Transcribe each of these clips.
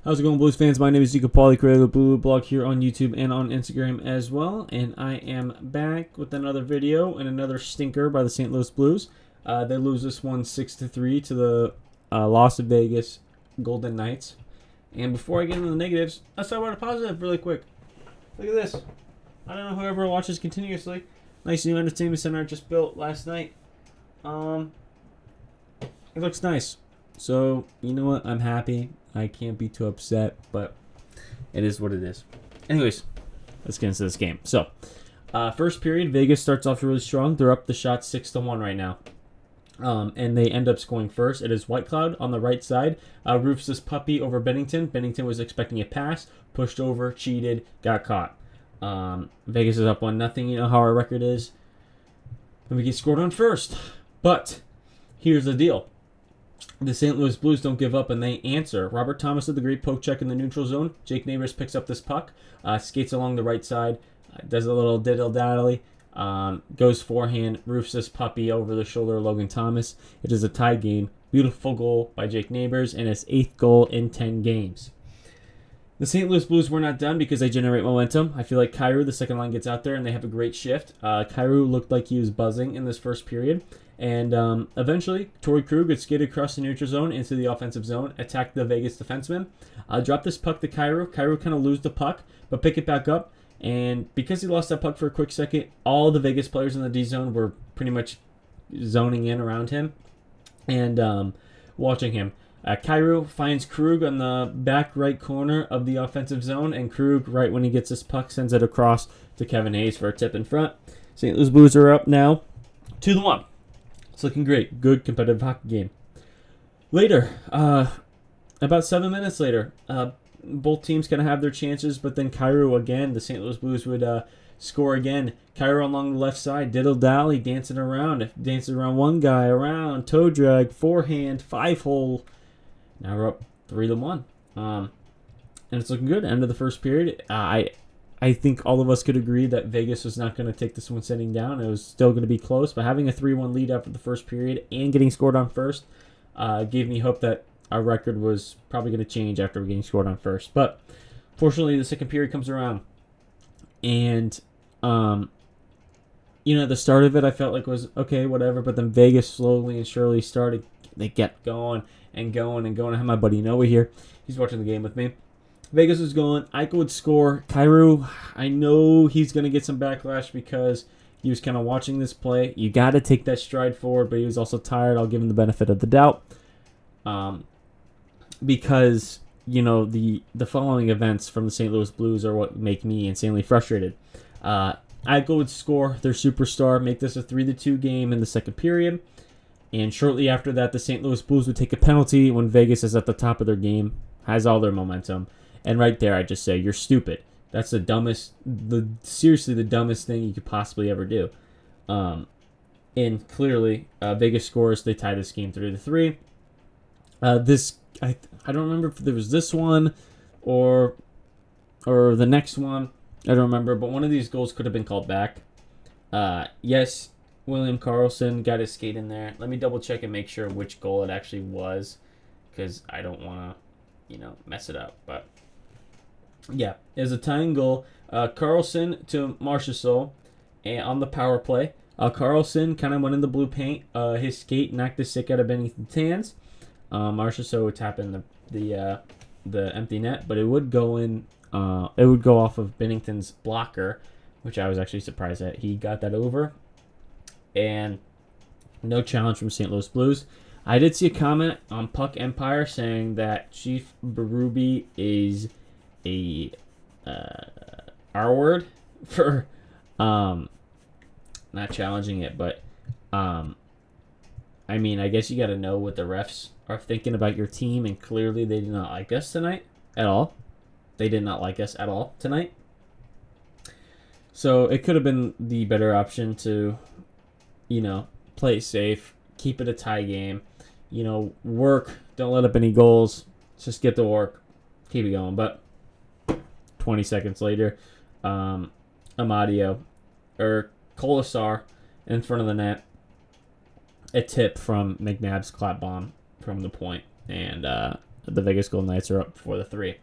How's it going, Blues fans? My name is Zika Pauly, creator of the Blue blog here on YouTube and on Instagram as well. And I am back with another video and another stinker by the St. Louis Blues. They lose this one 6-3 to the Las Vegas Golden Knights. And before I get into the negatives, let's talk about a positive really quick. Look at this. I don't know whoever watches continuously. Nice new entertainment center I just built last night. It looks nice. So, you know what? I'm happy. I can't be too upset, but it is what it is. Anyways, let's get into this game. So, first period, Vegas starts off really strong. They're up the shot 6-1 right now. And they end up scoring first. It is Whitecloud on the right side. Roofs this puppy over Bennington. Bennington was expecting a pass, pushed over, cheated, got caught. Vegas is up 1-0. You know how our record is. And we get scored on first. But here's the deal. The St. Louis Blues don't give up, and they answer. Robert Thomas did the great poke check in the neutral zone. Jake Neighbors picks up this puck, skates along the right side, does a little diddle-daddly, goes forehand, roofs this puppy over the shoulder of Logan Thomas. It is a tie game. Beautiful goal by Jake Neighbors, and his 8th goal in 10 games. The St. Louis Blues were not done because they generate momentum. I feel like Kyrou, the second line, gets out there, and they have a great shift. Kyrou looked like he was buzzing in this first period. And eventually, Torrey Krug gets skated across the neutral zone into the offensive zone, attacked the Vegas defenseman. Drop this puck to Kyrou. Kyrou kind of lose the puck, but pick it back up. And because he lost that puck for a quick second, all the Vegas players in the D zone were pretty much zoning in around him and watching him. Kyrou finds Krug on the back right corner of the offensive zone, and Krug, right when he gets this puck, sends it across to Kevin Hayes for a tip in front. St. Louis Blues are up now 2-1. It's looking great. Good competitive hockey game. Later, about 7 minutes later, both teams kind of have their chances, but then Kyrou again, the St. Louis Blues would score again. Kyrou along the left side, diddle-dally, dancing around one guy, around, toe drag, forehand, 5-hole. Now we're up 3-1. And it's looking good. End of the first period. I think all of us could agree that Vegas was not going to take this one sitting down. It was still going to be close, but having a 3-1 lead after the first period and getting scored on first gave me hope that our record was probably going to change after we getting scored on first. But fortunately, the second period comes around, and the start of it I felt like was okay, whatever. But then Vegas slowly and surely started. They kept going and going and going. I have my buddy Noah here. He's watching the game with me. Vegas was going. Eichel would score. Kyrou, I know he's going to get some backlash because he was kind of watching this play. You got to take that stride forward, but he was also tired. I'll give him the benefit of the doubt. Because, the following events from the St. Louis Blues are what make me insanely frustrated. Eichel would score, their superstar, make this a 3-2 game in the second period. And shortly after that, the St. Louis Blues would take a penalty when Vegas is at the top of their game, has all their momentum. And right there, I just say, you're stupid. That's seriously the dumbest thing you could possibly ever do. And clearly, Vegas scores. They tie this game 3-3. I don't remember if there was this one or the next one. I don't remember, but one of these goals could have been called back. Yes, William Karlsson got his skate in there. Let me double check and make sure which goal it actually was, because I don't want to, mess it up. But yeah, it was a tying goal. Karlsson to Marchessault on the power play. Karlsson kind of went in the blue paint. His skate knocked the stick out of Bennington's hands. Marchessault would tap in the empty net, but it would go in. It would go off of Bennington's blocker, which I was actually surprised that he got that over. And no challenge from St. Louis Blues. I did see a comment on Puck Empire saying that Chief Berube is a R word for not challenging it, but I guess you got to know what the refs are thinking about your team, and clearly they did not like us tonight at all. They did not like us at all tonight. So it could have been the better option to, play safe, keep it a tie game, work, don't let up any goals, just get to work, keep it going. But 20 seconds later, Amadio, or Colasar, in front of the net, a tip from McNabb's clap bomb from the point, and the Vegas Golden Knights are up before the 3.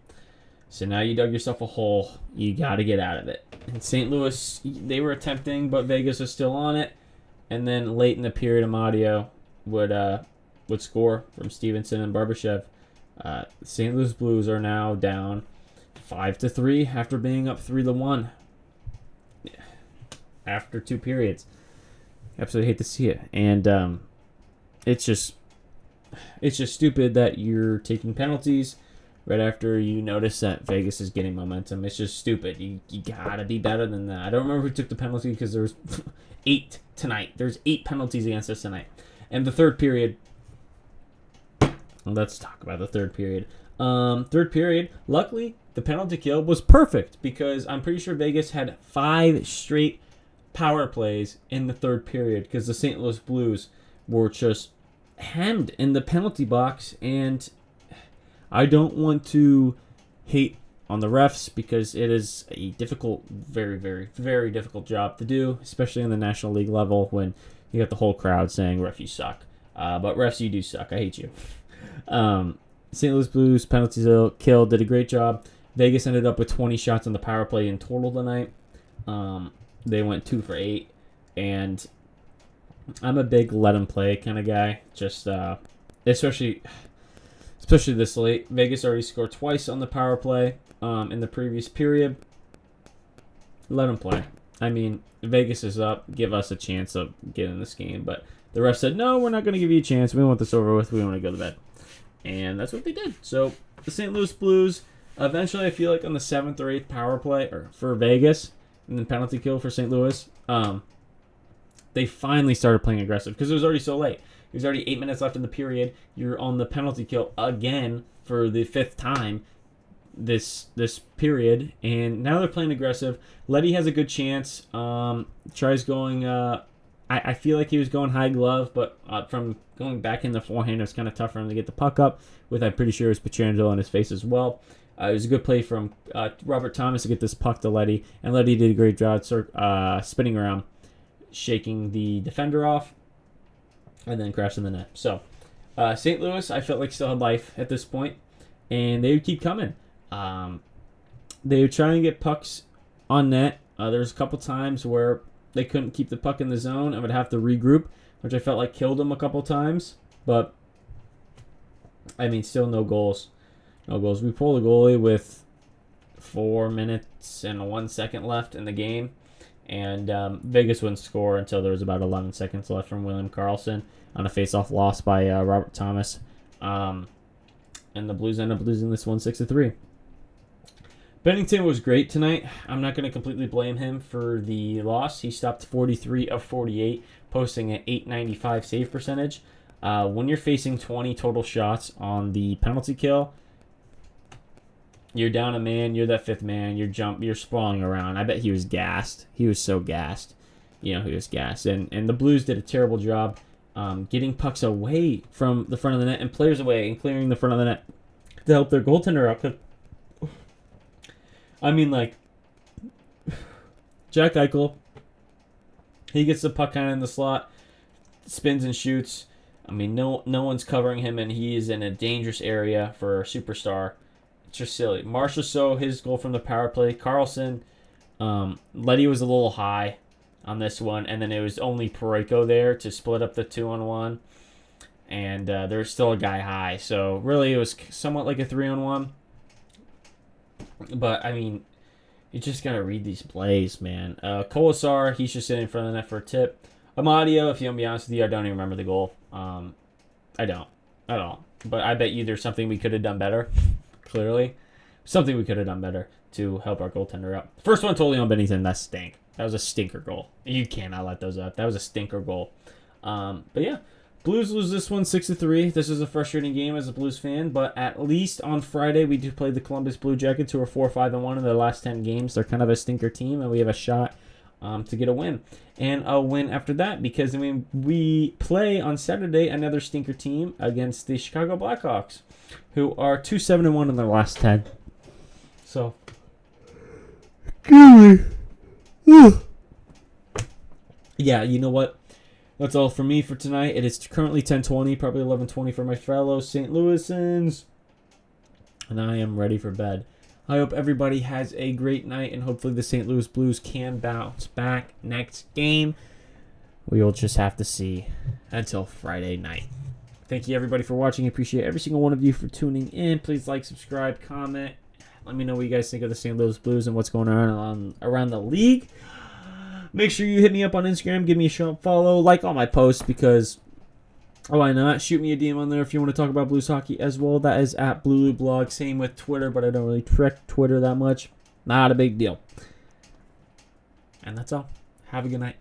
So now you dug yourself a hole. You got to get out of it. In St. Louis, they were attempting, but Vegas was still on it. And then late in the period, Amadio would score from Stevenson and Barbashev. St. Louis Blues are now down 5-3 after being up 3-1 after 2 periods. Absolutely hate to see it. And it's just stupid that you're taking penalties right after you notice that Vegas is getting momentum. It's just stupid. You gotta be better than that. I don't remember who took the penalty because there was 8 tonight. There's 8 penalties against us tonight. And the third period. Let's talk about the third period. Third period, luckily, the penalty kill was perfect because I'm pretty sure Vegas had 5 straight power plays in the third period because the St. Louis Blues were just hemmed in the penalty box. And I don't want to hate on the refs because it is a difficult, very, very, very difficult job to do, especially in the National League level when you got the whole crowd saying, "Ref, you suck." But refs, you do suck. I hate you. St. Louis Blues penalty kill did a great job. Vegas ended up with 20 shots on the power play in total tonight. They went 2 for 8, and I'm a big let them play kind of guy. Just especially this late. Vegas already scored twice on the power play in the previous period. Let them play. I mean, Vegas is up. Give us a chance of getting this game. But the ref said, no, we're not going to give you a chance. We want this over with. We want to go to bed. And that's what they did. So the St. Louis Blues, eventually I feel like on the 7th or 8th power play for Vegas, and then penalty kill for St. Louis, they finally started playing aggressive because it was already so late. There's already 8 minutes left in the period. You're on the penalty kill again for the 5th time this period, and now they're playing aggressive. Leddy has a good chance. Tries going. I feel like he was going high glove, but from going back in the forehand, it was kind of tough for him to get the puck up. With I'm pretty sure it was Pietrangelo on his face as well. It was a good play from Robert Thomas to get this puck to Leddy, and Leddy did a great job spinning around, shaking the defender off, and then crashing the net. So St. Louis, I felt like still had life at this point, and they would keep coming. They would try and get pucks on net. There's a couple times where they couldn't keep the puck in the zone and would have to regroup, which I felt like killed them a couple times. But, I mean, still no goals. No goals. We pulled a goalie with 4 minutes and 1 second left in the game. And Vegas wouldn't score until there was about 11 seconds left from William Karlsson on a face-off loss by Robert Thomas. And the Blues end up losing this one 6-3. Bennington was great tonight. I'm not going to completely blame him for the loss. He stopped 43 of 48, posting an .895 save percentage. When you're facing 20 total shots on the penalty kill, you're down a man, you're that 5th man, you're sprawling around. I bet he was gassed. He was so gassed. He was gassed. And the Blues did a terrible job getting pucks away from the front of the net and players away and clearing the front of the net to help their goaltender up. I mean, like, Jack Eichel, he gets the puck kind of in the slot, spins and shoots. I mean, no one's covering him, and he is in a dangerous area for a superstar. It's just silly. Marchessault, his goal from the power play. Karlsson, Leddy was a little high on this one, and then it was only Parayko there to split up the 2-on-1, and there's still a guy high. So, really, it was somewhat like a 3-on-1. But, I mean, you just got to read these plays, man. Colasar, he's just sitting in front of the net for a tip. Amadio, if you want to be honest with you, I don't even remember the goal. I don't at all. But I bet you there's something we could have done better, clearly. Something we could have done better to help our goaltender out. First one totally on Bennington, that stink. That was a stinker goal. You cannot let those up. That was a stinker goal. But, yeah. Blues lose this one 6-3. This is a frustrating game as a Blues fan, but at least on Friday we do play the Columbus Blue Jackets, who are 4-5-1 in their last 10 games. They're kind of a stinker team, and we have a shot to get a win. And a win after that, because we play on Saturday another stinker team against the Chicago Blackhawks, who are 2-7-1 in their last 10. So, yeah, you know what? That's all for me for tonight. It is currently 10:20, probably 11:20 for my fellow St. Louisans. and I am ready for bed. I hope everybody has a great night, and hopefully the St. Louis Blues can bounce back next game. We will just have to see until Friday night. Thank you, everybody, for watching. I appreciate every single one of you for tuning in. Please like, subscribe, comment. Let me know what you guys think of the St. Louis Blues and what's going on around the league. Make sure you hit me up on Instagram. Give me a show, follow, like all my posts because why not? Shoot me a DM on there if you want to talk about Blues hockey as well. That is at BlueLuBlog. Same with Twitter, but I don't really check Twitter that much. Not a big deal. And that's all. Have a good night.